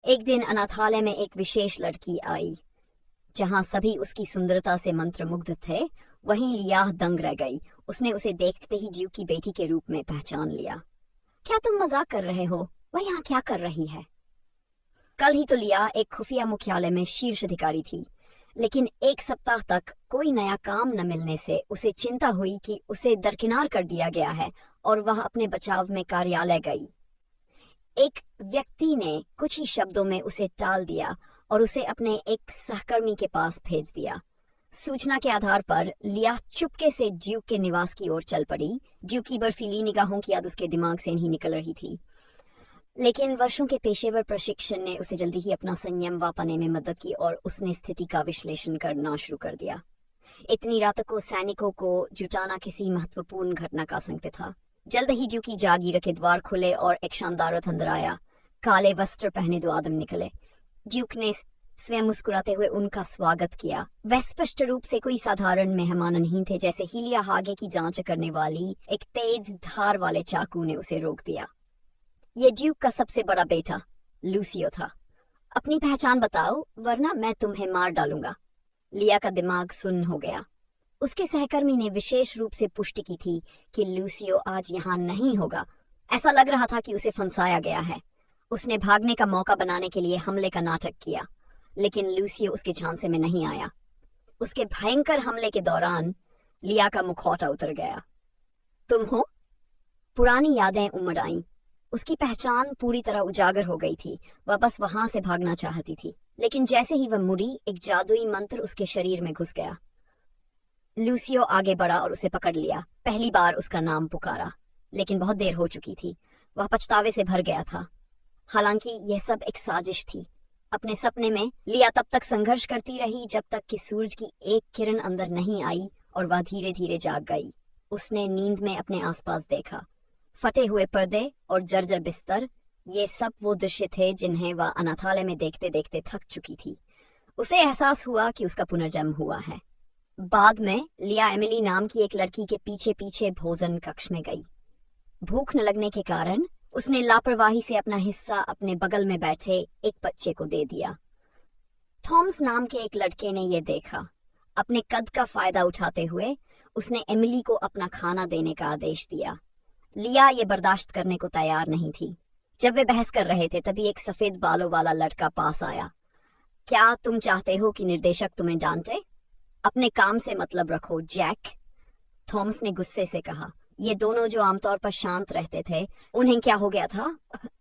एक दिन अनाथालय में एक विशेष लड़की आई। जहां सभी उसकी सुंदरता से मंत्रमुग्ध थे, वहीं लिया दंग रह गई। उसने उसे देखते ही ड्यूक की बेटी के रूप में पहचान लिया। क्या तुम मजाक कर रहे हो? वह यहाँ क्या कर रही है? कल ही तो लिया एक खुफिया मुख्यालय में शीर्ष अधिकारी थी, लेकिन एक सप्ताह तक कोई नया काम न मिलने से उसे चिंता हुई कि उसे दरकिनार कर दिया गया है और वह अपने बचाव में कार्यालय गई। एक व्यक्ति ने कुछ ही शब्दों में उसे टाल दिया और उसे अपने एक सहकर्मी के पास भेज दिया। सूचना के आधार पर लिया चुपके से ड्यूक के निवास की ओर चल पड़ी। ड्यूक की बर्फीली निगाहों की याद उसके दिमाग से नहीं निकल रही थी, लेकिन वर्षों के पेशेवर प्रशिक्षण ने उसे जल्दी ही अपना संयम वापने में मदद की और उसने स्थिति का विश्लेषण करना शुरू कर दिया। इतनी रात को सैनिकों को जुटाना किसी महत्वपूर्ण घटना का संकेत था। जल्द ही ड्यूक की जागीर के द्वार खुले और एक शानदार रथ अंदर आया। काले वस्त्र पहने दो आदमी निकले। ड्यूक ने स्वयं मुस्कुराते हुए उनका स्वागत किया। वह स्पष्ट रूप से कोई साधारण मेहमान नहीं थे। जैसे हीलिया हागे की जांच करने वाली एक तेज धार वाले चाकू ने उसे रोक दिया। ये ड्यूक का सबसे बड़ा बेटा लूसियो था। अपनी पहचान बताओ, वरना मैं तुम्हें मार डालूंगा। लिया का दिमाग सुन्न हो गया। उसके सहकर्मी ने विशेष रूप से पुष्टि की थी कि लूसियो आज यहाँ नहीं होगा। ऐसा लग रहा था कि उसे फंसाया गया है। उसने भागने का मौका बनाने के लिए हमले का नाटक किया, लेकिन लूसियो उसके झांसे में नहीं आया। उसके भयंकर हमले के दौरान लिया का मुखौटा उतर गया। तुम हो? पुरानी यादें उमड़ आईं। उसकी पहचान पूरी तरह उजागर हो गई थी। वह बस वहां से भागना चाहती थी, लेकिन जैसे ही वह मुड़ी, एक जादुई मंत्र उसके शरीर में घुस गया। लूसियो आगे बढ़ा और उसे पकड़ लिया। पहली बार उसका नाम पुकारा, लेकिन बहुत देर हो चुकी थी। वह पछतावे से भर गया था। हालांकि यह सब एक साजिश थी। अपने सपने में लिया तब तक संघर्ष करती रही जब तक कि सूरज की एक किरण अंदर नहीं आई और वह धीरे धीरे जाग गई। उसने नींद में अपने आसपास देखा। फटे हुए पर्दे और जर्जर बिस्तर, ये सब वो दृश्य थे जिन्हें वह अनाथालय में देखते देखते थक चुकी थी। उसे एहसास हुआ कि उसका पुनर्जन्म हुआ है। बाद में लिया एमिली नाम की एक लड़की के पीछे पीछे भोजन कक्ष में गई। भूख न लगने के कारण उसने लापरवाही से अपना हिस्सा अपने बगल में बैठे एक बच्चे को दे दिया। थॉमस नाम के एक लड़के ने यह देखा। अपने कद का फायदा उठाते हुए उसने एमिली को अपना खाना देने का आदेश दिया। लिया ये बर्दाश्त करने को तैयार नहीं थी। जब वे बहस कर रहे थे, तभी एक सफेद बालों वाला लड़का पास आया। क्या तुम चाहते हो कि निर्देशक तुम्हें डांटे? अपने काम से मतलब रखो, जैक, थॉमस ने गुस्से से कहा। ये दोनों जो आमतौर पर शांत रहते थे, उन्हें क्या हो गया था?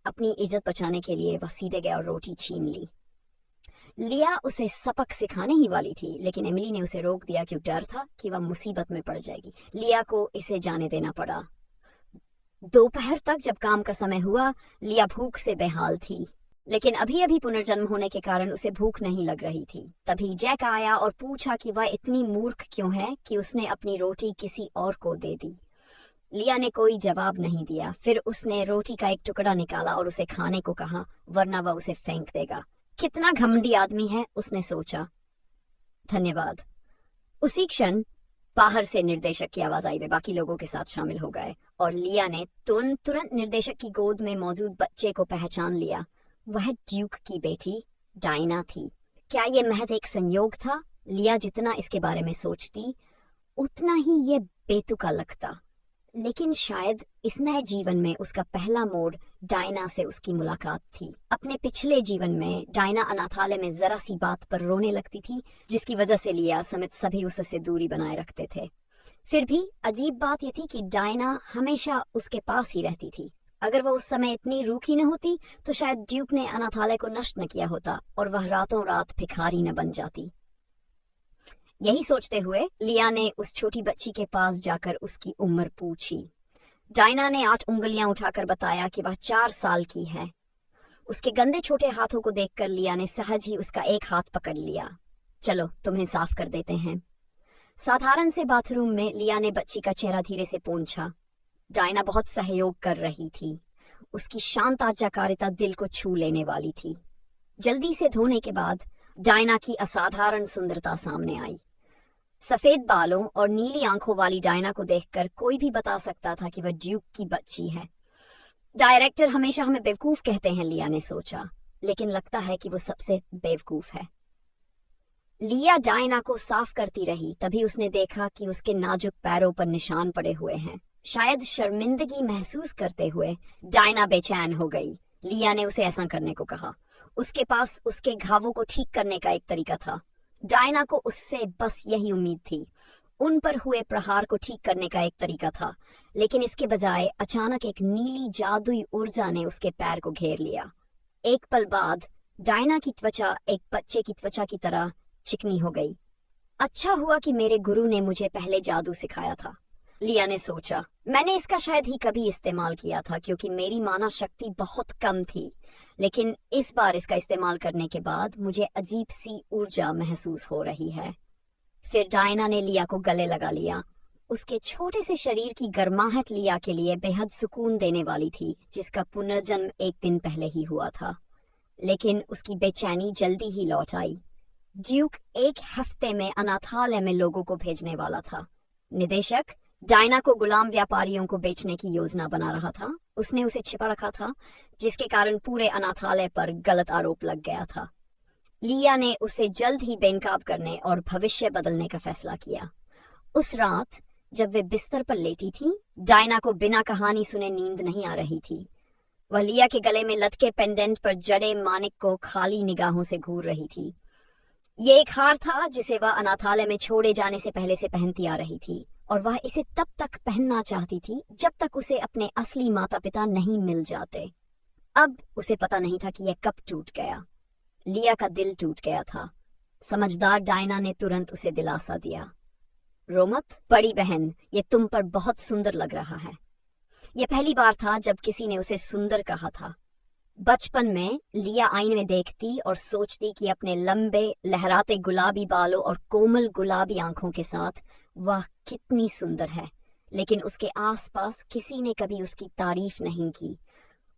अपनी इज्जत बचाने के लिए वह सीधे गया और रोटी छीन ली। लिया उसे सबक सिखाने ही वाली थी, लेकिन एमिली ने उसे रोक दिया क्योंकि डर था कि वह मुसीबत में पड़ जाएगी। लिया को इसे जाने देना पड़ा। दोपहर तक जब काम का समय हुआ, लिया भूख से बेहाल थी, लेकिन अभी अभी पुनर्जन्म होने के कारण उसे भूख नहीं लग रही थी। तभी जैक आया और पूछा कि वह इतनी मूर्ख क्यों है कि उसने अपनी रोटी किसी और को दे दी। लिया ने कोई जवाब नहीं दिया। फिर उसने रोटी का एक टुकड़ा निकाला और उसे खाने को कहा, वरना वह उसे फेंक देगा। कितना घमंडी आदमी है, उसने सोचा। धन्यवाद। उसी क्षण बाहर से निर्देशक की आवाज आई। वे बाकी लोगों के साथ शामिल हो गए और लिया ने तुरंत निर्देशक की गोद में मौजूद बच्चे को पहचान लिया। वह ड्यूक की बेटी डायना थी। क्या यह महज एक संयोग था? लिया जितना इसके बारे में सोचती, उतना ही यह बेतुका लगता। लेकिन शायद इस नए जीवन में उसका पहला मोड़ डायना से उसकी मुलाकात थी। अपने पिछले जीवन में डायना अनाथालय में जरा सी बात पर रोने लगती थी, जिसकी वजह से लिया समेत सभी उससे दूरी बनाए रखते थे। फिर भी अजीब बात यह थी कि डायना हमेशा उसके पास ही रहती थी। अगर वह उस समय इतनी रूखी न होती, तो शायद ड्यूक ने अनाथालय को नष्ट न किया होता और वह रातों रात भिखारी न बन जाती। यही सोचते हुए लिया ने उस छोटी बच्ची के पास जाकर उसकी उम्र पूछी। डायना ने 8 उंगलियां उठाकर बताया कि वह 4 साल की है। उसके गंदे छोटे हाथों को देखकर लिया ने सहज ही उसका एक हाथ पकड़ लिया। चलो, तुम्हें साफ कर देते हैं। साधारण से बाथरूम में लिया ने बच्ची का चेहरा धीरे से पोंछा। डायना बहुत सहयोग कर रही थी। उसकी शांत आज्ञाकारिता दिल को छू लेने वाली थी। जल्दी से धोने के बाद डायना की असाधारण सुंदरता सामने आई। सफेद बालों और नीली आंखों वाली डायना को देखकर कोई भी बता सकता था कि वह ड्यूक की बच्ची है। डायरेक्टर हमेशा हमें बेवकूफ कहते हैं, लिया ने सोचा, लेकिन लगता है कि वो सबसे बेवकूफ है। लिया डायना को साफ करती रही, तभी उसने देखा कि उसके नाजुक पैरों पर निशान पड़े हुए हैं। शायद शर्मिंदगी महसूस करते हुए डायना बेचैन हो गई। लिया ने उसे ऐसा करने को कहा। उसके पास उसके घावों को ठीक करने का एक तरीका था। डायना को उससे बस यही उम्मीद थी। उन पर हुए प्रहार को ठीक करने का एक तरीका था, लेकिन इसके बजाय अचानक एक नीली जादुई ऊर्जा ने उसके पैर को घेर लिया। एक पल बाद डायना की त्वचा एक बच्चे की त्वचा की तरह चिकनी हो गई। अच्छा हुआ कि मेरे गुरु ने मुझे पहले जादू सिखाया था, लिया ने सोचा। मैंने इसका शायद ही कभी इस्तेमाल किया था क्योंकि मेरी मानव शक्ति बहुत कम थी, लेकिन इस बार इसका इस्तेमाल करने के बाद मुझे अजीब सी ऊर्जा महसूस हो रही है। फिर डायना ने लिया को गले लगा लिया। उसके छोटे से शरीर की गर्माहट लिया के लिए बेहद सुकून देने वाली थी, जिसका पुनर्जन्म एक दिन पहले ही हुआ था। लेकिन उसकी बेचैनी जल्दी ही लौट आई। ड्यूक एक हफ्ते में अनाथालय में लोगों को भेजने वाला था। निदेशक डायना को गुलाम व्यापारियों को बेचने की योजना बना रहा था। उसने उसे छिपा रखा था, जिसके कारण पूरे अनाथालय पर गलत आरोप लग गया था। लिया ने उसे जल्द ही बेनकाब करने और भविष्य बदलने का फैसला किया। उस रात जब वे बिस्तर पर लेटी थी, डायना को बिना कहानी सुने नींद नहीं आ रही थी। वह लिया के गले में लटके पेंडेंट पर जड़े मानिक को खाली निगाहों से घूर रही थी। ये एक हार था जिसे वह अनाथालय में छोड़े जाने से पहले से पहनती आ रही थी, और वह इसे तब तक पहनना चाहती थी जब तक उसे अपने असली माता पिता नहीं मिल जाते। अब उसे पता नहीं था कि यह कब टूट गया। लिया का दिल टूट गया था। समझदार डायना ने तुरंत उसे दिलासा दिया। रो मत बड़ी बहन, ये तुम पर बहुत सुंदर लग रहा है। यह पहली बार था जब किसी ने उसे सुंदर कहा था। बचपन में लिया आईने में देखती और सोचती कि अपने लंबे लहराते गुलाबी बालों और कोमल गुलाबी आंखों के साथ वह कितनी सुंदर है, लेकिन उसके आसपास किसी ने कभी उसकी तारीफ नहीं की।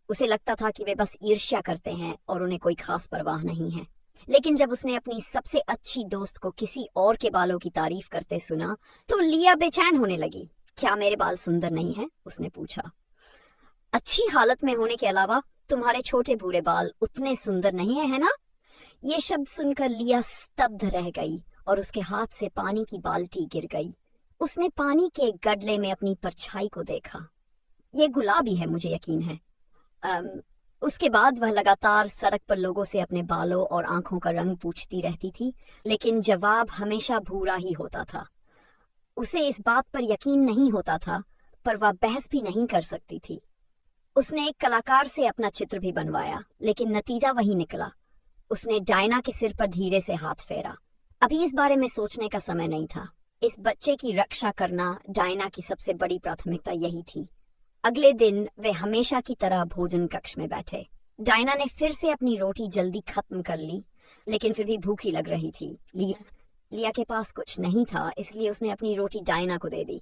उसे लगता था कि वे बस ईर्ष्या करते हैं और उन्हें कोई खास परवाह नहीं है। लेकिन जब उसने अपनी सबसे अच्छी दोस्त को किसी और के बालों की तारीफ करते सुना तो लिया बेचैन होने लगी। क्या मेरे बाल सुंदर नहीं हैं? उसने पूछा। अच्छी हालत में होने के अलावा तुम्हारे छोटे भूरे बाल उतने सुंदर नहीं है ना? ये शब्द सुनकर लिया स्तब्ध रह गई और उसके हाथ से पानी की बाल्टी गिर गई। उसने पानी के गडले में अपनी परछाई को देखा। ये गुलाबी है, मुझे यकीन है। उसके बाद वह लगातार सड़क पर लोगों से अपने बालों और आंखों का रंग पूछती रहती थी, लेकिन जवाब हमेशा भूरा ही होता था। उसे इस बात पर यकीन नहीं होता था, पर वह बहस भी नहीं कर सकती थी। उसने एक कलाकार से अपना चित्र भी बनवाया, लेकिन नतीजा वही निकला। उसने डायना के सिर पर धीरे से हाथ फेरा। अभी इस बारे में सोचने का समय नहीं था। इस बच्चे की रक्षा करना डायना की सबसे बड़ी प्राथमिकता यही थी। अगले दिन वे हमेशा की तरह भोजन कक्ष में बैठे। डायना ने फिर से अपनी रोटी जल्दी खत्म कर ली, लेकिन फिर भी भूखी लग रही थी। लिया के पास कुछ नहीं था, इसलिए उसने अपनी रोटी डायना को दे दी।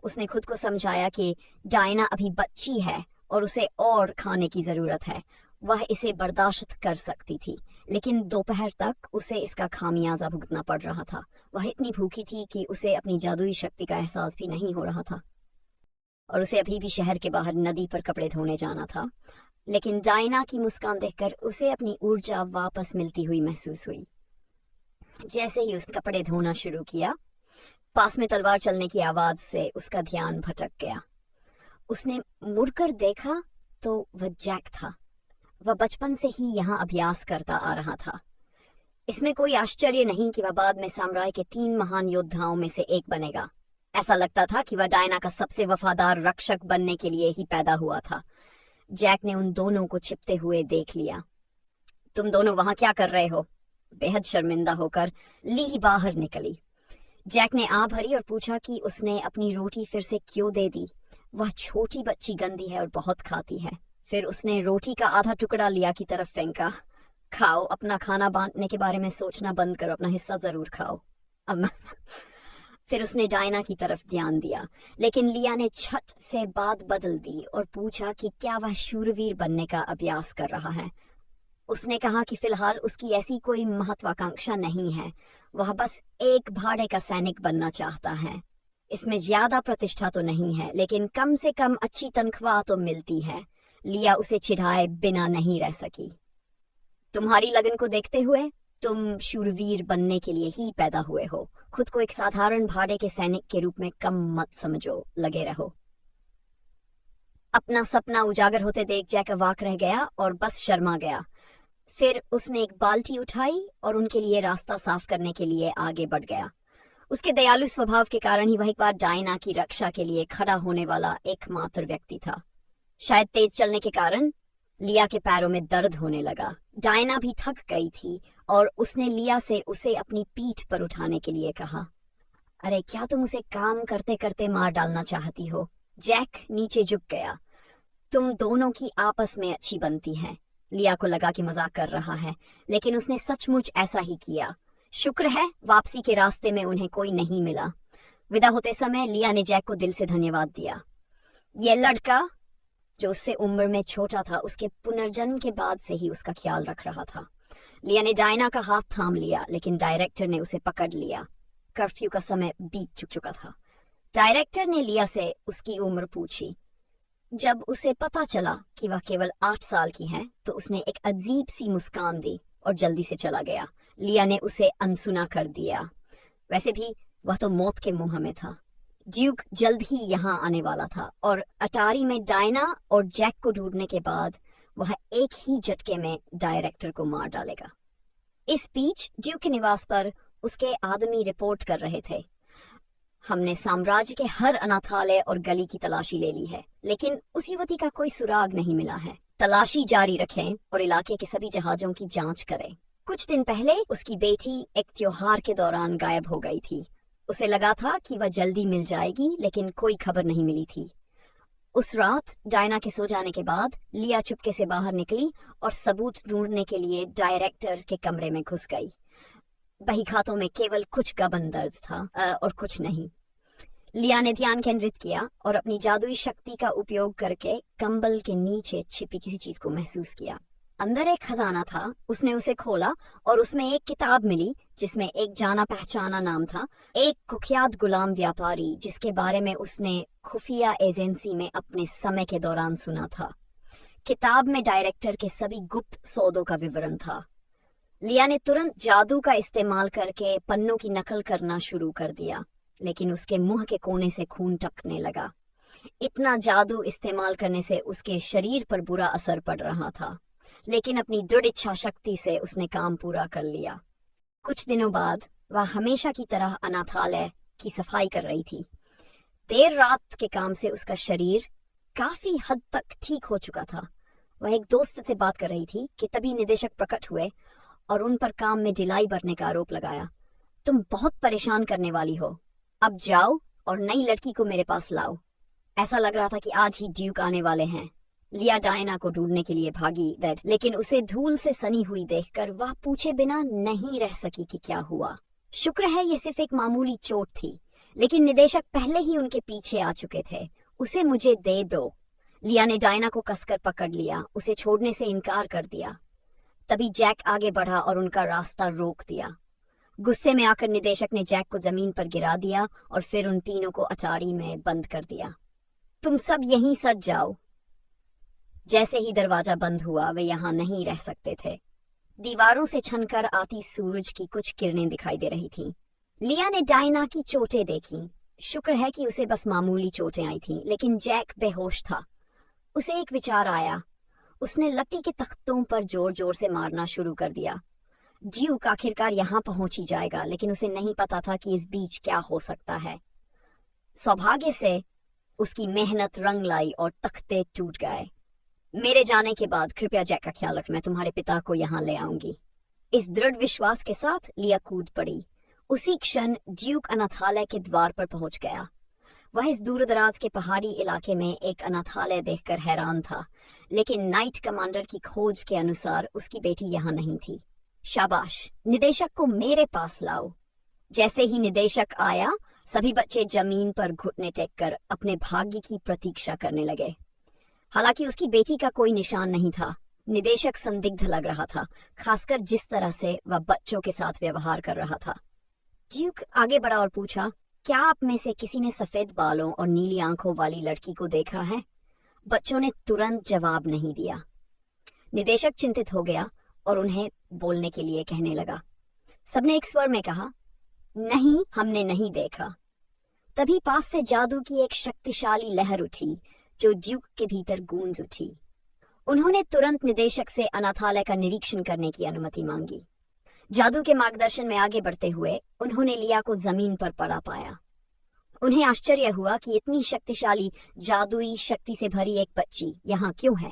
उसने खुद को समझाया कि डायना अभी बच्ची है और उसे और खाने की जरूरत है। वह इसे बर्दाश्त कर सकती थी, लेकिन दोपहर तक उसे इसका खामियाजा भुगतना पड़ रहा था। वह इतनी भूखी थी कि उसे अपनी जादुई शक्ति का एहसास भी नहीं हो रहा था, और उसे अभी भी शहर के बाहर नदी पर कपड़े धोने जाना था। लेकिन डायना की मुस्कान देखकर उसे अपनी ऊर्जा वापस मिलती हुई महसूस हुई। जैसे ही उसने कपड़े धोना शुरू किया, पास में तलवार चलने की आवाज से उसका ध्यान भटक गया। उसने मुड़कर देखा तो वह जैक था। वह बचपन से ही यहाँ अभ्यास करता आ रहा था। इसमें कोई आश्चर्य नहीं कि वह बाद में साम्राज्य के 3 महान योद्धाओं में से एक बनेगा। ऐसा लगता था कि वह डायना का सबसे वफादार रक्षक बनने के लिए ही पैदा हुआ था। जैक ने उन दोनों को छिपते हुए देख लिया। तुम दोनों वहां क्या कर रहे हो? बेहद शर्मिंदा होकर ली बाहर निकली। जैक ने आ भरी और पूछा कि उसने अपनी रोटी फिर से क्यों दे दी। वह छोटी बच्ची गंदी है और बहुत खाती है। फिर उसने रोटी का आधा टुकड़ा लिया की तरफ फेंका। खाओ, अपना खाना बांटने के बारे में सोचना बंद करो, अपना हिस्सा जरूर खाओ। फिर उसने डायना की तरफ ध्यान दिया, लेकिन लिया ने छट से बात बदल दी और पूछा कि क्या वह शूरवीर बनने का अभ्यास कर रहा है। उसने कहा कि फिलहाल उसकी ऐसी कोई महत्वाकांक्षा नहीं है, वह बस एक भाड़े का सैनिक बनना चाहता है। इसमें ज्यादा प्रतिष्ठा तो नहीं है, लेकिन कम से कम अच्छी तनख्वाह तो मिलती है। लिया उसे चिढ़ाए बिना नहीं रह सकी। तुम्हारी लगन को देखते हुए तुम शूरवीर बनने के लिए ही पैदा हुए हो। खुद को एक साधारण भाड़े के सैनिक के रूप में कम मत समझो, लगे रहो। अपना सपना उजागर होते देख जैक अवाक रह गया और बस शर्मा गया। फिर उसने एक बाल्टी उठाई और उनके लिए रास्ता साफ करने के लिए आगे बढ़ गया। उसके दयालु स्वभाव के कारण ही वह एक बार डायना की रक्षा के लिए खड़ा होने वाला एकमात्र व्यक्ति था। शायद तेज चलने के कारण लिया के पैरों में दर्द होने लगा। डायना भी थक गई थी और उसने लिया से उसे अपनी पीठ पर उठाने के लिए कहा। अरे क्या तुम उसे काम करते करते मार डालना चाहती हो? जैक नीचे झुक गया। तुम दोनों की आपस में अच्छी बनती है। लिया को लगा कि मजाक कर रहा है, लेकिन उसने सचमुच ऐसा ही किया। शुक्र है वापसी के रास्ते में उन्हें कोई नहीं मिला। विदा होते समय लिया ने जैक को दिल से धन्यवाद दिया। यह लड़का जो उससे उम्र में छोटा था, उसके पुनर्जन्म के बाद से ही उसका ख्याल रख रहा था। लिया ने डायना का हाथ थाम लिया, लेकिन डायरेक्टर ने उसे पकड़ लिया। कर्फ्यू का समय बीत चुका था। डायरेक्टर ने लिया से उसकी उम्र पूछी। जब उसे पता चला कि वह केवल 8 साल की है, तो उसने एक अजीब सी मुस्कान दी और जल्दी से चला गया। लिया ने उसे अनसुना कर दिया। वैसे भी वह तो मौत के मुंह में था। ड्यूक जल्द ही यहाँ आने वाला था और अटारी में डायना और जैक को ढूंढने के बाद वह एक ही झटके में डायरेक्टर को मार डालेगा। इस बीच ड्यूक के निवास पर उसके आदमी रिपोर्ट कर रहे थे। हमने साम्राज्य के हर अनाथालय और गली की तलाशी ले ली है, लेकिन उस युवती का कोई सुराग नहीं मिला है। तलाशी जारी रखें और इलाके के सभी जहाजों की जांच करें। कुछ दिन पहले उसकी बेटी एक त्योहार के दौरान गायब हो गई थी। उसे लगा था कि वह जल्दी मिल जाएगी, लेकिन कोई खबर नहीं मिली थी। उस रात डायना के सो जाने के बाद लिया चुपके से बाहर निकली और सबूत ढूंढने के लिए डायरेक्टर के कमरे में घुस गई। बही खातों में केवल कुछ गबन दर्ज था और कुछ नहीं। लिया ने ध्यान केंद्रित किया और अपनी जादुई शक्ति का उपयोग करके कंबल के नीचे छिपी किसी चीज को महसूस किया। अंदर एक खजाना था। उसने उसे खोला और उसमें एक किताब मिली जिसमें एक जाना पहचाना नाम था, एक कुख्यात गुलाम व्यापारी जिसके बारे में उसने खुफिया एजेंसी में अपने समय के दौरान सुना था। किताब में डायरेक्टर के सभी गुप्त सौदों का विवरण था। लिया ने तुरंत जादू का इस्तेमाल करके पन्नों की नकल करना शुरू कर दिया, लेकिन उसके मुंह के कोने से खून टपकने लगा। इतना जादू इस्तेमाल करने से उसके शरीर पर बुरा असर पड़ रहा था, लेकिन अपनी दृढ़ इच्छा शक्ति से उसने काम पूरा कर लिया। कुछ दिनों बाद वह हमेशा की तरह अनाथालय की सफाई कर रही थी। देर रात के काम से उसका शरीर काफी हद तक ठीक हो चुका था। वह एक दोस्त से बात कर रही थी कि तभी निदेशक प्रकट हुए और उन पर काम में ढिलाई बरतने का आरोप लगाया। तुम बहुत परेशान करने वाली हो, अब जाओ और नई लड़की को मेरे पास लाओ। ऐसा लग रहा था कि आज ही ड्यूक आने वाले हैं। लिया डायना को ढूंढने के लिए भागी इधर, लेकिन उसे धूल से सनी हुई देखकर वह पूछे बिना नहीं रह सकी कि क्या हुआ। शुक्र है ये सिर्फ एक मामूली चोट थी, लेकिन निदेशक पहले ही उनके पीछे आ चुके थे। उसे मुझे दे दो। लिया ने डायना को कसकर पकड़ लिया, उसे छोड़ने से इनकार कर दिया। तभी जैक आगे बढ़ा और उनका रास्ता रोक दिया। गुस्से में आकर निदेशक ने जैक को जमीन पर गिरा दिया और फिर उन तीनों को अटारी में बंद कर दिया। तुम सब यहीं सट जाओ। जैसे ही दरवाजा बंद हुआ वे यहाँ नहीं रह सकते थे। दीवारों से छनकर आती सूरज की कुछ किरणें दिखाई दे रही थीं। लिया ने डायना की चोटें देखी। शुक्र है कि उसे बस मामूली चोटें आई थीं, लेकिन जैक बेहोश था। उसे एक विचार आया। उसने लकड़ी के तख्तों पर जोर जोर से मारना शुरू कर दिया। ड्यूक आखिरकार यहाँ पहुंच ही जाएगा, लेकिन उसे नहीं पता था कि इस बीच क्या हो सकता है। सौभाग्य से उसकी मेहनत रंग लाई और तख्ते टूट गए। मेरे जाने के बाद कृपया जैक का ख्याल रखना, मैं तुम्हारे पिता को यहाँ ले आऊंगी। इस दृढ़ विश्वास के साथ लिया कूद पड़ी। उसी क्षण ड्यूक अनाथालय के द्वार पर पहुंच गया। वह इस दूरदराज के पहाड़ी इलाके में एक अनाथालय देखकर हैरान था, लेकिन नाइट कमांडर की खोज के अनुसार उसकी बेटी यहाँ नहीं थी। शाबाश, निदेशक को मेरे पास लाओ। जैसे ही निदेशक आया, सभी बच्चे जमीन पर घुटने टेक कर अपने भाग्य की प्रतीक्षा करने लगे। हालांकि उसकी बेटी का कोई निशान नहीं था। निदेशक संदिग्ध लग रहा था, खासकर जिस तरह से वह बच्चों के साथ व्यवहार कर रहा था। ड्यूक आगे बढ़ा और पूछा, क्या आप में से किसी ने सफेद बालों और नीली आंखों वाली लड़की को देखा है? बच्चों ने तुरंत जवाब नहीं दिया। निदेशक चिंतित हो गया और उन्हें बोलने के लिए कहने लगा। सबने एक स्वर में कहा, नहीं, हमने नहीं देखा। तभी पास से जादू की एक शक्तिशाली लहर उठी जो ड्यूक के भीतर गूंज उठी। उन्होंने तुरंत निदेशक से अनाथालय का निरीक्षण करने की अनुमति मांगी। जादू के मार्गदर्शन में आगे बढ़ते हुए उन्होंने लिया को जमीन पर पड़ा पाया। उन्हें आश्चर्य हुआ कि इतनी शक्तिशाली जादुई शक्ति से भरी एक बच्ची यहाँ क्यों है,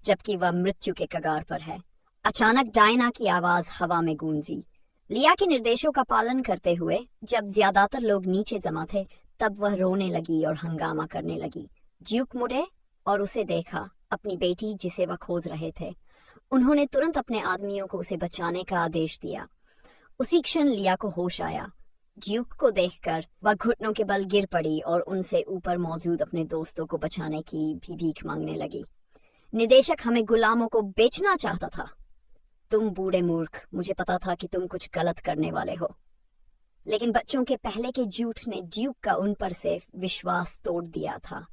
जबकि वह मृत्यु के कगार पर है। अचानक डायना की आवाज हवा में गूंजी। लिया के निर्देशों का पालन करते हुए जब ज्यादातर लोग नीचे जमा थे, तब वह रोने लगी और हंगामा करने लगी। ड्यूक मुड़े और उसे देखा, अपनी बेटी जिसे वह खोज रहे थे। उन्होंने तुरंत अपने आदमियों को उसे बचाने का आदेश दिया। उसी क्षण लिया को होश आया। ड्यूक को देखकर वह घुटनों के बल गिर पड़ी और उनसे ऊपर मौजूद अपने दोस्तों को बचाने की भी भीख मांगने लगी। निदेशक हमें गुलामों को बेचना चाहता था। तुम बूढ़े मूर्ख, मुझे पता था कि तुम कुछ गलत करने वाले हो। लेकिन बच्चों के पहले के झूठ ने ड्यूक का उन पर से विश्वास तोड़ दिया था।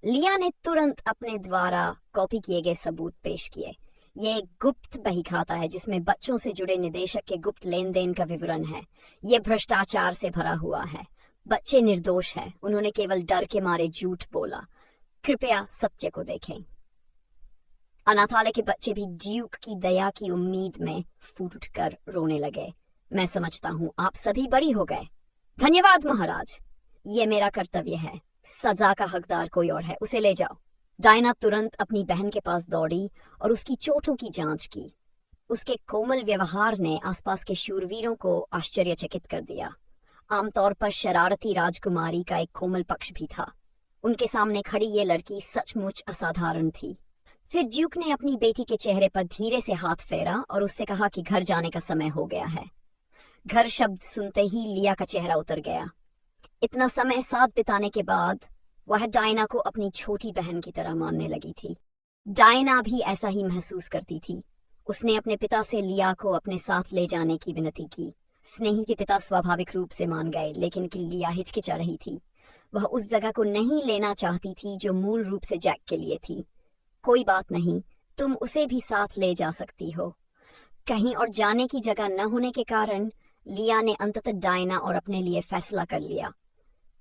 लिया ने तुरंत अपने द्वारा कॉपी किए गए सबूत पेश किए। ये एक गुप्त बही खाता है जिसमें बच्चों से जुड़े निदेशक के गुप्त लेन देन का विवरण है। ये भ्रष्टाचार से भरा हुआ है। बच्चे निर्दोष हैं, उन्होंने केवल डर के मारे झूठ बोला। कृपया सत्य को देखें। अनाथालय के बच्चे भी ड्यूक की दया की उम्मीद में फूट उठकर रोने लगे। मैं समझता हूँ आप सभी बरी हो गए। धन्यवाद महाराज, ये मेरा कर्तव्य है। सजा का हकदार कोई और है, उसे ले जाओ। डायना तुरंत अपनी बहन के पास दौड़ी और उसकी चोटों की जांच की। उसके कोमल व्यवहार ने आसपास के शूरवीरों को आश्चर्यचकित कर दिया। आमतौर पर शरारती राजकुमारी का एक कोमल पक्ष भी था। उनके सामने खड़ी ये लड़की सचमुच असाधारण थी। फिर ड्यूक ने अपनी बेटी के चेहरे पर धीरे से हाथ फेरा और उससे कहा कि घर जाने का समय हो गया है। घर शब्द सुनते ही लिया का चेहरा उतर गया। इतना समय साथ बिताने के बाद वह डायना को अपनी छोटी बहन की तरह मानने लगी थी। डायना भी ऐसा ही महसूस करती थी। उसने अपने पिता से लिया को अपने साथ ले जाने की विनती की। स्नेही के पिता स्वाभाविक रूप से मान गए, लेकिन लिया हिचकिचा रही थी। वह उस जगह को नहीं लेना चाहती थी जो मूल रूप से जैक के लिए थी। कोई बात नहीं, तुम उसे भी साथ ले जा सकती हो। कहीं और जाने की जगह न होने के कारण लिया ने अंततः डायना और अपने लिए फैसला कर लिया।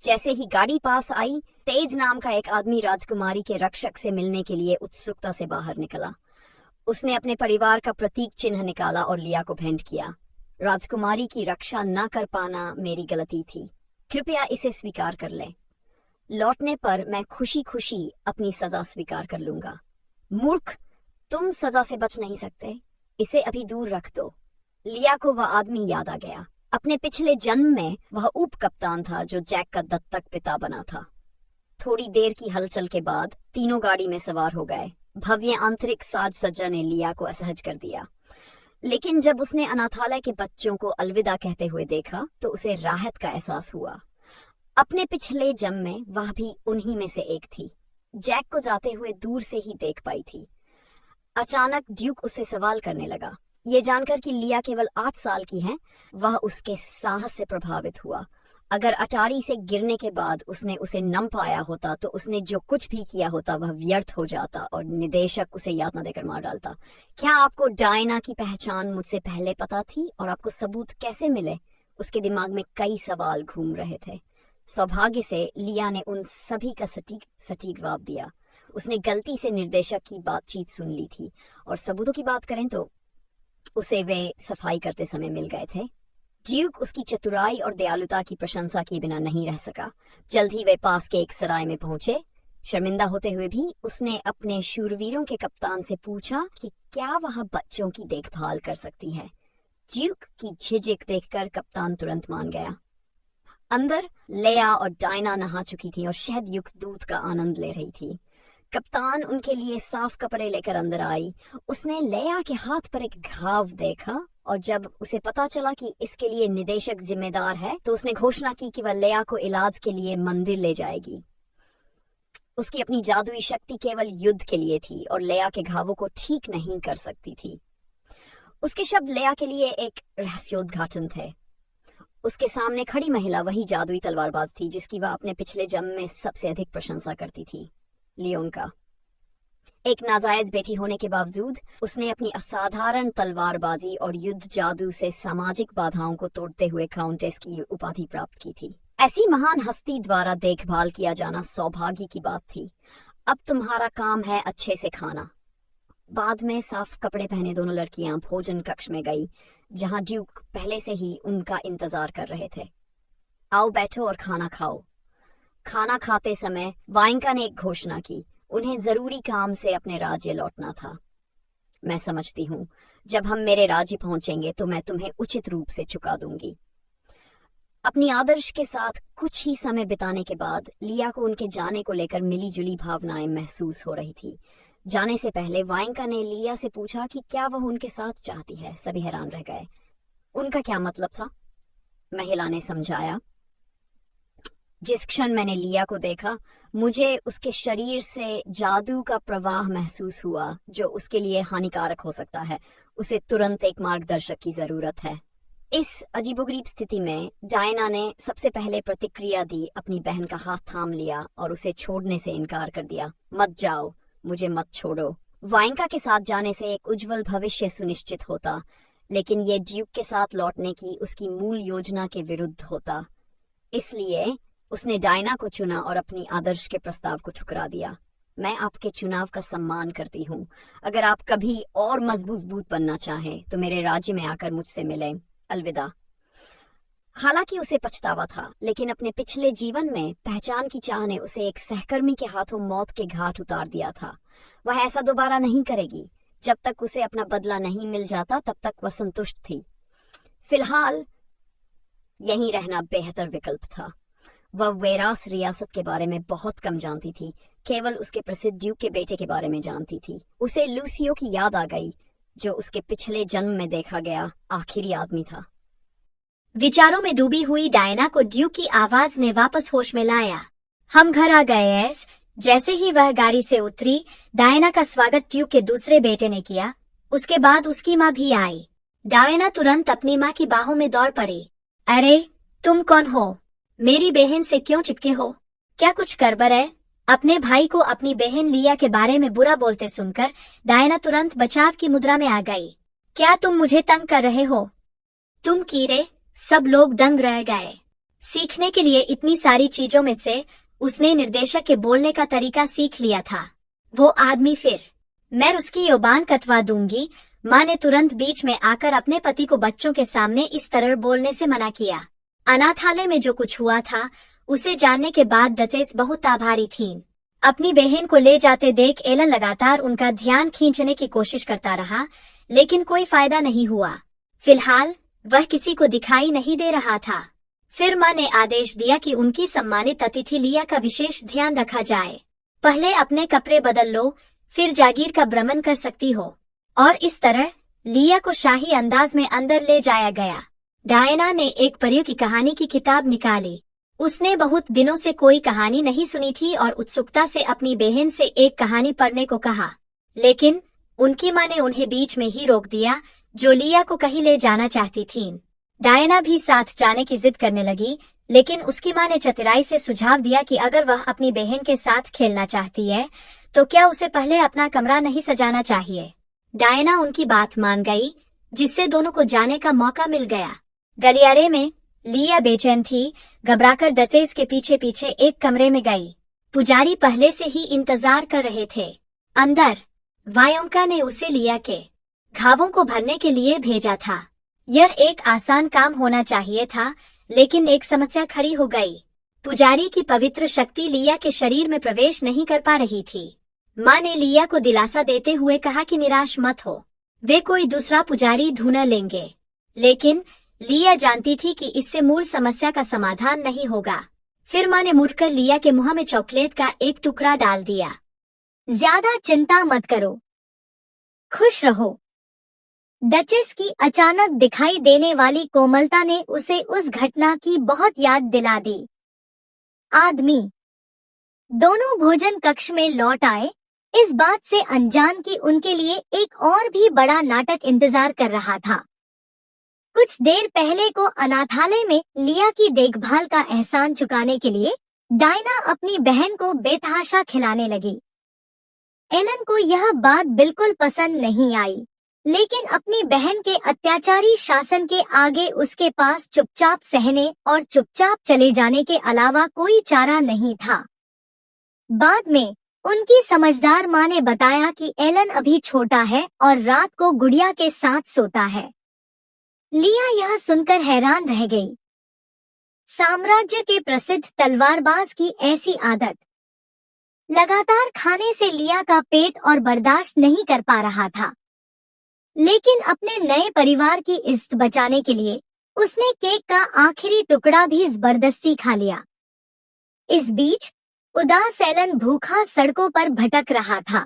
जैसे ही गाड़ी पास आई, तेज नाम का एक आदमी राजकुमारी के रक्षक से मिलने के लिए उत्सुकता से बाहर निकला। उसने अपने परिवार का प्रतीक चिन्ह निकाला और लिया को भेंट किया। राजकुमारी की रक्षा न कर पाना मेरी गलती थी, कृपया इसे स्वीकार कर ले। लौटने पर मैं खुशी खुशी अपनी सजा स्वीकार कर लूंगा। मूर्ख, तुम सजा से बच नहीं सकते, इसे अभी दूर रख दो। लिया को वह आदमी याद आ गया। अपने पिछले जन्म में वह उप कप्तान था जो जैक का दत्तक पिता बना था। थोड़ी देर की हलचल के बाद तीनों गाड़ी में सवार हो गए। भव्य आंतरिक साज सज्जा ने लिया को असहज कर दिया, लेकिन जब उसने अनाथालय के बच्चों को अलविदा कहते हुए देखा तो उसे राहत का एहसास हुआ। अपने पिछले जन्म में वह भी उन्हीं में से एक थी। जैक को जाते हुए दूर से ही देख पाई थी। अचानक ड्यूक उससे सवाल करने लगा। ये जानकर कि लिया केवल 8 साल की है, वह उसके साहस से प्रभावित हुआ। अगर अटारी से गिरने के बाद उसने उसे न पाया होता तो उसने जो कुछ भी किया होता वह व्यर्थ हो जाता और निदेशक उसे यातना देकर मार डालता। क्या आपको डायना की पहचान मुझसे पहले पता थी और आपको सबूत कैसे मिले? उसके दिमाग में कई सवाल घूम रहे थे। सौभाग्य से लिया ने उन सभी का सटीक जवाब दिया। उसने गलती से निर्देशक की बातचीत सुन ली थी और सबूतों की बात करें तो उसे वे सफाई करते समय मिल गए थे। ड्यूक उसकी चतुराई और दयालुता की प्रशंसा किए बिना नहीं रह सका। जल्द ही वे पास के एक सराय में पहुंचे। शर्मिंदा होते हुए भी उसने अपने शूरवीरों के कप्तान से पूछा कि क्या वह बच्चों की देखभाल कर सकती है। ड्यूक की झिझक देखकर कप्तान तुरंत मान गया। अंदर लेया और डायना नहा चुकी थी और शहद युक्त दूध का आनंद ले रही थी। कप्तान उनके लिए साफ कपड़े लेकर अंदर आई। उसने लेया के हाथ पर एक घाव देखा और जब उसे पता चला कि इसके लिए निदेशक जिम्मेदार है तो उसने घोषणा की कि वह लेया को इलाज के लिए मंदिर ले जाएगी। उसकी अपनी जादुई शक्ति केवल युद्ध के लिए थी और लेया के घावों को ठीक नहीं कर सकती थी। उसके शब्द लेया के लिए एक रहस्योद्घाटन थे। उसके सामने खड़ी महिला वही जादुई तलवारबाज थी जिसकी वह अपने पिछले जन्म में सबसे अधिक प्रशंसा करती थी, लियोन का। एक नाजायज बेटी होने के बावजूद उसने अपनी असाधारण तलवारबाजी और युद्ध जादू से सामाजिक बाधाओं को तोड़ते हुए काउंटेस की उपाधि प्राप्त की थी। ऐसी महान हस्ती द्वारा देखभाल किया जाना सौभाग्य की बात थी। अब तुम्हारा काम है अच्छे से खाना। बाद में साफ कपड़े पहने दोनों लड़कियां भोजन कक्ष में गई, जहां ड्यूक पहले से ही उनका इंतजार कर रहे थे। आओ बैठो और खाना खाओ। खाना खाते समय वाइंका ने एक घोषणा की, उन्हें जरूरी काम से अपने राज्य लौटना था। मैं समझती हूँ, जब हम मेरे राज्य पहुंचेंगे तो मैं तुम्हें उचित रूप से चुका दूंगी। अपनी आदर्श के साथ कुछ ही समय बिताने के बाद लिया को उनके जाने को लेकर मिलीजुली भावनाएं महसूस हो रही थी। जाने से पहले वाइंका ने लिया से पूछा कि क्या वह उनके साथ चाहती है। सभी हैरान रह गए। उनका क्या मतलब था? महिला ने समझाया, जिस क्षण मैंने लिया को देखा, मुझे उसके शरीर से जादू का प्रवाह महसूस हुआ जो उसके लिए हानिकारक हो सकता है। उसे तुरंत एक मार्गदर्शक की जरूरत है। इस अजीबोगरीब स्थिति में डायना ने सबसे पहले प्रतिक्रिया दी, अपनी बहन का हाथ थाम लिया और उसे छोड़ने से इनकार कर दिया। मत जाओ, मुझे मत छोड़ो। वाइंका के साथ जाने से एक उज्जवल भविष्य सुनिश्चित होता, लेकिन ये ड्यूक के साथ लौटने की उसकी मूल योजना के विरुद्ध होता। इसलिए उसने डायना को चुना और अपनी आदर्श के प्रस्ताव को ठुकरा दिया। मैं आपके चुनाव का सम्मान करती हूँ। अगर आप कभी और मजबूत बनना चाहें तो मेरे राज्य में आकर मुझसे मिलें। अलविदा। हालांकि उसे पछतावा था, लेकिन अपने पिछले जीवन में पहचान की चाह ने उसे एक सहकर्मी के हाथों मौत के घाट उतार दिया था। वह ऐसा दोबारा नहीं करेगी। जब तक उसे अपना बदला नहीं मिल जाता तब तक वह संतुष्ट थी। फिलहाल यहीं रहना बेहतर विकल्प था। वह वेरास रियासत के बारे में बहुत कम जानती थी, केवल उसके प्रसिद्ध ड्यूक के बेटे के बारे में जानती थी। उसे लूसियो की याद आ गई, जो उसके पिछले जन्म में देखा गया आखिरी आदमी था। विचारों में डूबी हुई डायना को ड्यूक की आवाज ने वापस होश में लाया। हम घर आ गए हैं। जैसे ही वह गाड़ी से उतरी, डायना का स्वागत ड्यूक के दूसरे बेटे ने किया। उसके बाद उसकी माँ भी आई। डायना तुरंत अपनी माँ की बाहों में दौड़ पड़ी। अरे, तुम कौन हो? मेरी बहन से क्यों चिपके हो? क्या कुछ गड़बड़ है? अपने भाई को अपनी बहन लिया के बारे में बुरा बोलते सुनकर डायना तुरंत बचाव की मुद्रा में आ गई। क्या तुम मुझे तंग कर रहे हो? तुम कीड़े! सब लोग दंग रह गए। सीखने के लिए इतनी सारी चीजों में से उसने निर्देशक के बोलने का तरीका सीख लिया था। वो आदमी फिर, मैं उसकी योबान कटवा दूंगी। माँ ने तुरंत बीच में आकर अपने पति को बच्चों के सामने इस तरह बोलने से मना किया। अनाथालय में जो कुछ हुआ था उसे जानने के बाद डचेस बहुत आभारी थीं। अपनी बहन को ले जाते देख एलन लगातार उनका ध्यान खींचने की कोशिश करता रहा, लेकिन कोई फायदा नहीं हुआ। फिलहाल वह किसी को दिखाई नहीं दे रहा था। फिर माँ ने आदेश दिया कि उनकी सम्मानित अतिथि लिया का विशेष ध्यान रखा जाए। पहले अपने कपड़े बदल लो, फिर जागीर का भ्रमण कर सकती हो। और इस तरह लिया को शाही अंदाज में अंदर ले जाया गया। डायना ने एक परियों की कहानी की किताब निकाली। उसने बहुत दिनों से कोई कहानी नहीं सुनी थी और उत्सुकता से अपनी बहन से एक कहानी पढ़ने को कहा, लेकिन उनकी माँ ने उन्हें बीच में ही रोक दिया, जो लिया को कहीं ले जाना चाहती थीं। डायना भी साथ जाने की जिद करने लगी, लेकिन उसकी माँ ने चतुराई से सुझाव दिया कि अगर वह अपनी बहन के साथ खेलना चाहती है तो क्या उसे पहले अपना कमरा नहीं सजाना चाहिए। डायना उनकी बात मान गई, जिससे दोनों को जाने का मौका मिल गया। गलियारे में लिया बेचैन थी, घबराकर डचेस के पीछे पीछे एक कमरे में गई। पुजारी पहले से ही इंतजार कर रहे थे। अंदर वायोंका ने उसे लिया के घावों को भरने के लिए भेजा था। यह एक आसान काम होना चाहिए था, लेकिन एक समस्या खड़ी हो गई। पुजारी की पवित्र शक्ति लिया के शरीर में प्रवेश नहीं कर पा रही थी। माँ ने लिया को दिलासा देते हुए कहा कि निराश मत हो, वे कोई दूसरा पुजारी ढूंढ लेंगे। लेकिन लिया जानती थी कि इससे मूल समस्या का समाधान नहीं होगा। फिर माँ ने मुड़कर लिया के मुंह में चॉकलेट का एक टुकड़ा डाल दिया। ज्यादा चिंता मत करो, खुश रहो। डचेस की अचानक दिखाई देने वाली कोमलता ने उसे उस घटना की बहुत याद दिला दी। आदमी दोनों भोजन कक्ष में लौट आए, इस बात से अनजान कि उनके लिए एक और भी बड़ा नाटक इंतजार कर रहा था। कुछ देर पहले को अनाथालय में लिया की देखभाल का एहसान चुकाने के लिए डायना अपनी बहन को बेतहाशा खिलाने लगी। एलन को यह बात बिल्कुल पसंद नहीं आई, लेकिन अपनी बहन के अत्याचारी शासन के आगे उसके पास चुपचाप सहने और चुपचाप चले जाने के अलावा कोई चारा नहीं था। बाद में उनकी समझदार माँ ने बताया कि एलन अभी छोटा है और रात को गुड़िया के साथ सोता है। लिया यह सुनकर हैरान रह गई। साम्राज्य के प्रसिद्ध तलवारबाज की ऐसी आदत। लगातार खाने से लिया का पेट और बर्दाश्त नहीं कर पा रहा था, लेकिन अपने नए परिवार की इज्जत बचाने के लिए उसने केक का आखिरी टुकड़ा भी जबरदस्ती खा लिया। इस बीच उदास एलन भूखा सड़कों पर भटक रहा था।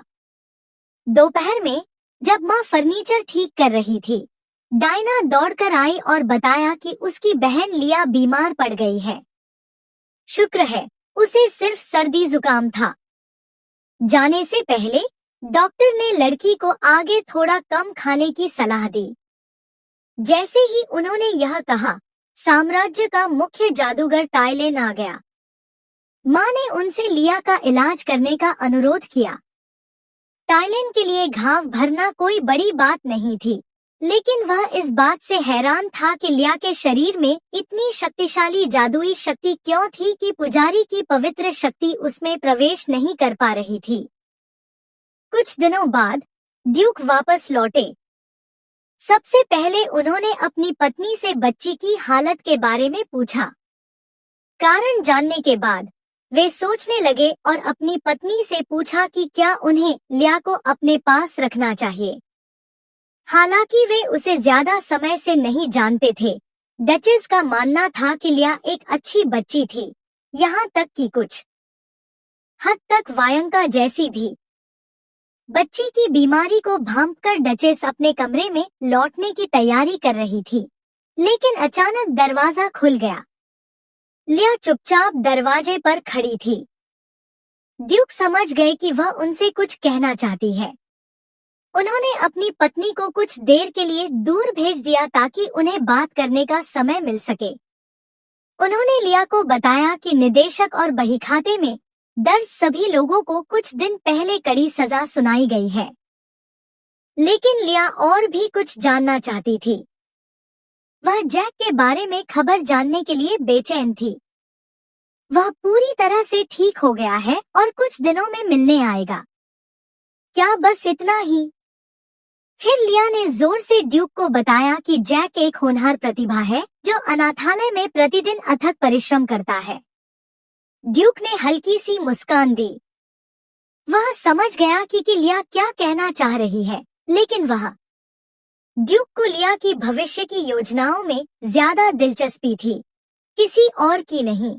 दोपहर में जब माँ फर्नीचर ठीक कर रही थी, डायना दौड़कर आई और बताया कि उसकी बहन लिया बीमार पड़ गई है। शुक्र है उसे सिर्फ सर्दी जुकाम था। जाने से पहले डॉक्टर ने लड़की को आगे थोड़ा कम खाने की सलाह दी। जैसे ही उन्होंने यह कहा, साम्राज्य का मुख्य जादूगर टाइलेन आ गया। माँ ने उनसे लिया का इलाज करने का अनुरोध किया। टाइलेन के लिए घाव भरना कोई बड़ी बात नहीं थी, लेकिन वह इस बात से हैरान था कि लिया के शरीर में इतनी शक्तिशाली जादुई शक्ति क्यों थी कि पुजारी की पवित्र शक्ति उसमें प्रवेश नहीं कर पा रही थी। कुछ दिनों बाद ड्यूक वापस लौटे। सबसे पहले उन्होंने अपनी पत्नी से बच्ची की हालत के बारे में पूछा। कारण जानने के बाद वे सोचने लगे और अपनी पत्नी से पूछा कि क्या उन्हें लिया को अपने पास रखना चाहिए। हालांकि वे उसे ज्यादा समय से नहीं जानते थे, डचेस का मानना था कि लिया एक अच्छी बच्ची थी, यहाँ तक कि कुछ हद तक वायंका जैसी भी। बच्ची की बीमारी को भांपकर डचेस अपने कमरे में लौटने की तैयारी कर रही थी, लेकिन अचानक दरवाजा खुल गया। लिया चुपचाप दरवाजे पर खड़ी थी। ड्यूक समझ गए कि वह उनसे कुछ कहना चाहती है। उन्होंने अपनी पत्नी को कुछ देर के लिए दूर भेज दिया ताकि उन्हें बात करने का समय मिल सके। उन्होंने लिया को बताया कि निदेशक और बहीखाते में दर्ज सभी लोगों को कुछ दिन पहले कड़ी सजा सुनाई गई है, लेकिन लिया और भी कुछ जानना चाहती थी। वह जैक के बारे में खबर जानने के लिए बेचैन थी। वह पूरी तरह से ठीक हो गया है और कुछ दिनों में मिलने आएगा। क्या बस इतना ही? फिर लिया ने जोर से ड्यूक को बताया कि जैक एक होनहार प्रतिभा है जो अनाथालय में प्रतिदिन अथक परिश्रम करता है। ड्यूक ने हल्की सी मुस्कान दी। वह समझ गया कि लिया क्या कहना चाह रही है, लेकिन वह ड्यूक को लिया की भविष्य की योजनाओं में ज्यादा दिलचस्पी थी, किसी और की नहीं।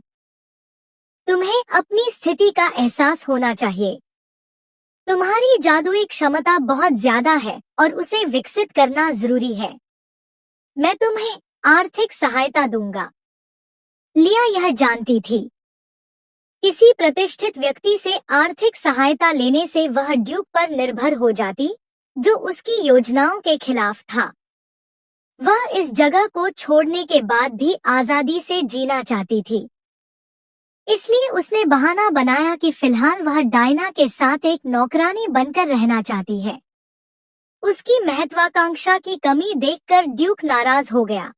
तुम्हें अपनी स्थिति का एहसास होना चाहिए। तुम्हारी जादुई क्षमता बहुत ज्यादा है और उसे विकसित करना जरूरी है। मैं तुम्हें आर्थिक सहायता दूंगा। लिया यह जानती थी। किसी प्रतिष्ठित व्यक्ति से आर्थिक सहायता लेने से वह ड्यूक पर निर्भर हो जाती, जो उसकी योजनाओं के खिलाफ था। वह इस जगह को छोड़ने के बाद भी आजादी से जीना चाहती थी। इसलिए उसने बहाना बनाया कि फिलहाल वह डायना के साथ एक नौकरानी बनकर रहना चाहती है। उसकी महत्वाकांक्षा की कमी देखकर ड्यूक नाराज हो गया।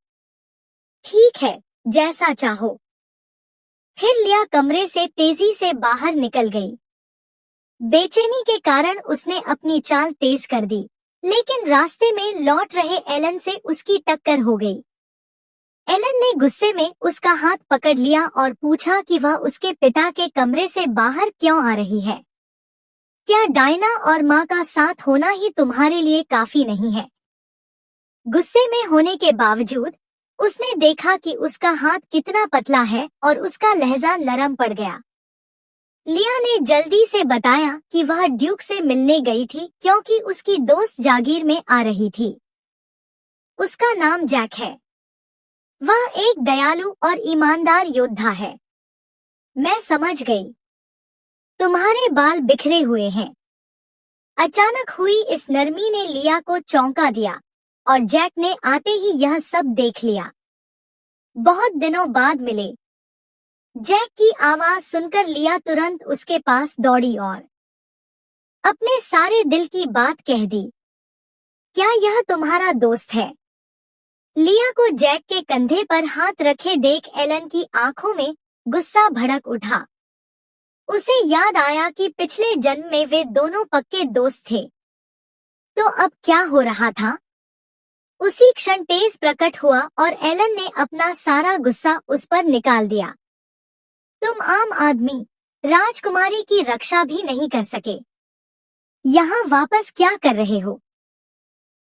ठीक है, जैसा चाहो। फिर लिया कमरे से तेजी से बाहर निकल गई। बेचैनी के कारण उसने अपनी चाल तेज कर दी, लेकिन रास्ते में लौट रहे एलन से उसकी टक्कर हो गई। एलन ने गुस्से में उसका हाथ पकड़ लिया और पूछा कि वह उसके पिता के कमरे से बाहर क्यों आ रही है। क्या डायना और माँ का साथ होना ही तुम्हारे लिए काफी नहीं है? गुस्से में होने के बावजूद उसने देखा कि उसका हाथ कितना पतला है और उसका लहजा नरम पड़ गया। लिया ने जल्दी से बताया कि वह ड्यूक से मिलने गई थी क्योंकि उसकी दोस्त जागीर में आ रही थी। उसका नाम जैक है। वह एक दयालु और ईमानदार योद्धा है। मैं समझ गई। तुम्हारे बाल बिखरे हुए हैं। अचानक हुई इस नरमी ने लिया को चौंका दिया और जैक ने आते ही यह सब देख लिया। बहुत दिनों बाद मिले। जैक की आवाज सुनकर लिया तुरंत उसके पास दौड़ी और अपने सारे दिल की बात कह दी। क्या यह तुम्हारा दोस्त है? लिया को जैक के कंधे पर हाथ रखे देख एलन की आंखों में गुस्सा भड़क उठा। उसे याद आया कि पिछले जन्म में वे दोनों पक्के दोस्त थे। तो अब क्या हो रहा था? उसी क्षण तेज प्रकट हुआ और एलन ने अपना सारा गुस्सा उस पर निकाल दिया। तुम आम आदमी, राजकुमारी की रक्षा भी नहीं कर सके। यहाँ वापस क्या कर रहे हो?